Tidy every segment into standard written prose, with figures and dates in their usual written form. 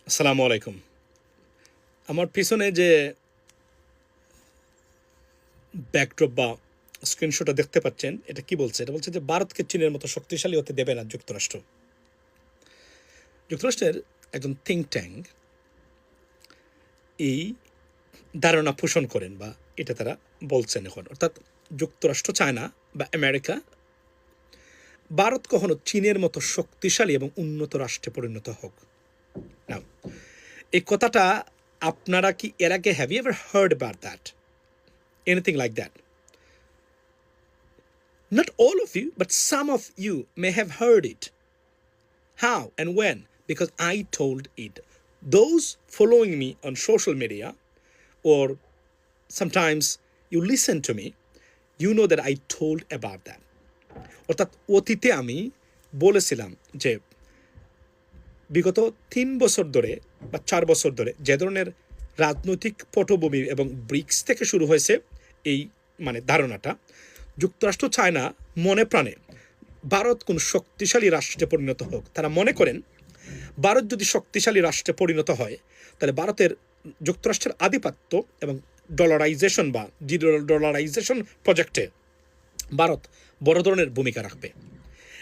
আসসালামু আলাইকুম। আমার পিছনে যে ব্যাকড্রপ বা স্ক্রিনশটটা দেখতে পাচ্ছেন, এটা কি বলছে? এটা বলছে যে ভারতকে চীনের মতো শক্তিশালী হতে দেবে না যুক্তরাষ্ট্র। যুক্তরাষ্ট্রের একজন থিঙ্ক ট্যাঙ্ক এই ধারণা পোষণ করেন বা এটা তারা বলছেন এখন। অর্থাৎ যুক্তরাষ্ট্র চায় না বা আমেরিকা ভারত কখনো চীনের মতো শক্তিশালী এবং উন্নত রাষ্ট্রে পরিণত হোক। নাও এই কথাটা আপনারা কি এর আগে have you ever heard about that? Anything like that? Not all of you, but some of you may have heard it. How and when? Because I told it. Those following me on social media, or sometimes you listen to me, you know that I told about that. অর্থাৎ অতীতে আমি বলেছিলাম যে বিগত ৩ বছর ধরে বা ৪ বছর ধরে যে ধরনের রাজনৈতিক পটভূমি এবং ব্রিক্স থেকে শুরু হয়েছে এই ধারণাটা, যুক্তরাষ্ট্র চায় না মনে প্রাণে ভারত কোন শক্তিশালী রাষ্ট্রে পরিণত হোক। তারা মনে করেন ভারত যদি শক্তিশালী রাষ্ট্রে পরিণত হয় তাহলে ভারতের যুক্তরাষ্ট্রের আধিপত্য এবং ডলারাইজেশন বা ডলারাইজেশন প্রজেক্টে ভারত বড় ধরনের ভূমিকা রাখবে।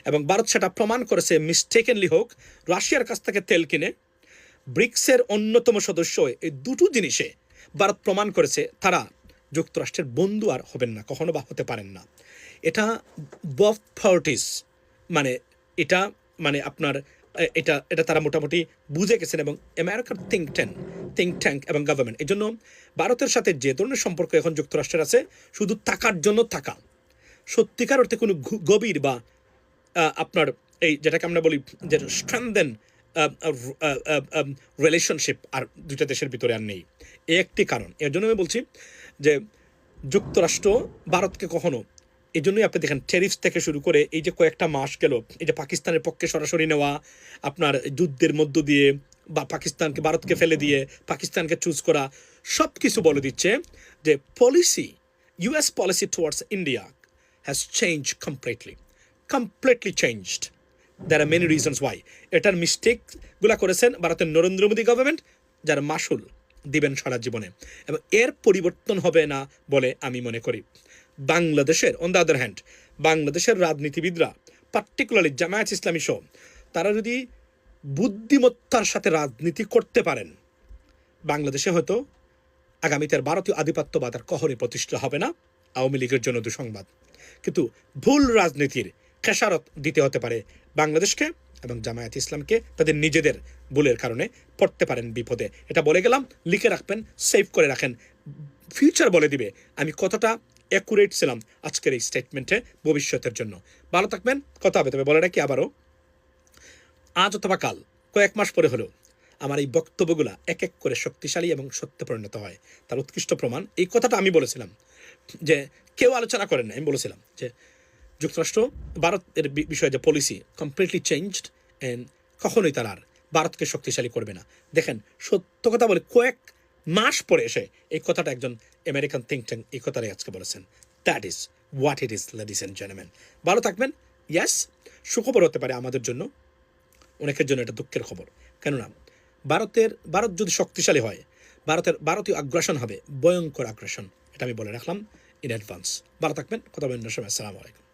এবং ভারত সেটা প্রমাণ করেছে, মিস্টেকেনলি হোক, রাশিয়ার কাছ থেকে তেল কিনে ব্রিক্সের অন্যতম সদস্য এই দুটো জিনিসে ভারত প্রমাণ করেছে তারা যুক্তরাষ্ট্রের বন্ধু আর হবেন না, কখনো বা হতে পারেন না। এটা বফ পার্টিস এটা আপনার এটা এটা তারা মোটামুটি বুঝে গেছেন। এবং আমেরিকার থিঙ্ক ট্যাঙ্ক এবং গভর্নমেন্ট এই জন্য ভারতের সাথে যে ধরনের সম্পর্ক এখন যুক্তরাষ্ট্রের আছে, শুধু টাকার জন্য থাকা, সত্যিকার অর্থে কোনো গভীর বা আপনার এই যেটাকে আমরা বলি যে স্ট্রেংথেন রিলেশনশিপ আর দুইটা দেশের ভিতরে আর নেই। এই একটি কারণ। এর জন্য আমি বলছি যে যুক্তরাষ্ট্র ভারতকে কখনো, এই জন্যই আপনি দেখেন ট্যারিফস থেকে শুরু করে এই যে কয়েকটা মাস গেল, এই যে পাকিস্তানের পক্ষে সরাসরি নেওয়া, আপনার যুদ্ধের মধ্য দিয়ে বা পাকিস্তানকে ভারতকে ফেলে দিয়ে পাকিস্তানকে চুজ করা, সব কিছু বলে দিচ্ছে যে policy, US policy towards India has change completely changed. There are many reasons why. এটার মিস্টেকগুলা করেছেন ভারতের নরেন্দ্র মোদী গভর্নমেন্ট, যার মাসুল দিবেন সারা জীবনে, এবং এর পরিবর্তন হবে না বলে আমি মনে করি। বাংলাদেশের অন দ্য আদার হ্যান্ড, বাংলাদেশের রাজনীতিবিদরা, পার্টিকুলারলি জামায়াত ইসলামী সহ, তারা যদি বুদ্ধিমত্তার সাথে রাজনীতি করতে পারেন, বাংলাদেশে হয়তো আগামীতে ভারতীয় আধিপত্যবাদ আর কখনই প্রতিষ্ঠা হবে না। আওয়ামী লীগের জন্য দুঃসংবাদ। কিন্তু ভুল রাজনীতির খেসারত দিতে হতে পারে বাংলাদেশকে এবং জামায়াত ইসলামকে, তাদের নিজেদের ভুলের কারণে পড়তে পারেন বিপদে। এটা বলে গেলাম, লিখে রাখবেন, সেভ করে রাখেন, ফিউচার বলে দিবে আমি কতটা অ্যাকুরেট ছিলাম আজকের এই স্টেটমেন্টে ভবিষ্যতের জন্য। ভালো থাকবেন, কথা হবে। তবে বলে রাখি আবারও, আজ অথবা কাল, কয়েক মাস পরে হলেও আমার এই বক্তব্যগুলো এক এক করে শক্তিশালী এবং সত্যে পরিণত হয়। তার উৎকৃষ্ট প্রমাণ এই কথাটা আমি বলেছিলাম যে কেউ আলোচনা করেন না। আমি বলেছিলাম যে যুক্তরাষ্ট্র ভারতের বিষয়ে যে পলিসি কমপ্লিটলি চেঞ্জড, অ্যান্ড কখনোই তারা আর ভারতকে শক্তিশালী করবে না। দেখেন, সত্য কথা বলে কয়েক মাস পরে এসে এই কথাটা একজন আমেরিকান থিঙ্ক ট্যাঙ্ক এই কথাটাই আজকে বলেছেন। That is what it is, ladies and gentleman. ভালো থাকবেন। ইয়াস, সুখবর হতে পারে আমাদের জন্য, অনেকের জন্য এটা দুঃখের খবর। কেননা ভারত যদি শক্তিশালী হয়, ভারতীয় আগ্রাসন হবে ভয়ঙ্কর আগ্রাসন। এটা আমি বলে রাখলাম ইন অ্যাডভান্স। ভালো থাকবেন, কথা বলেন। আসসালামু আলাইকুম।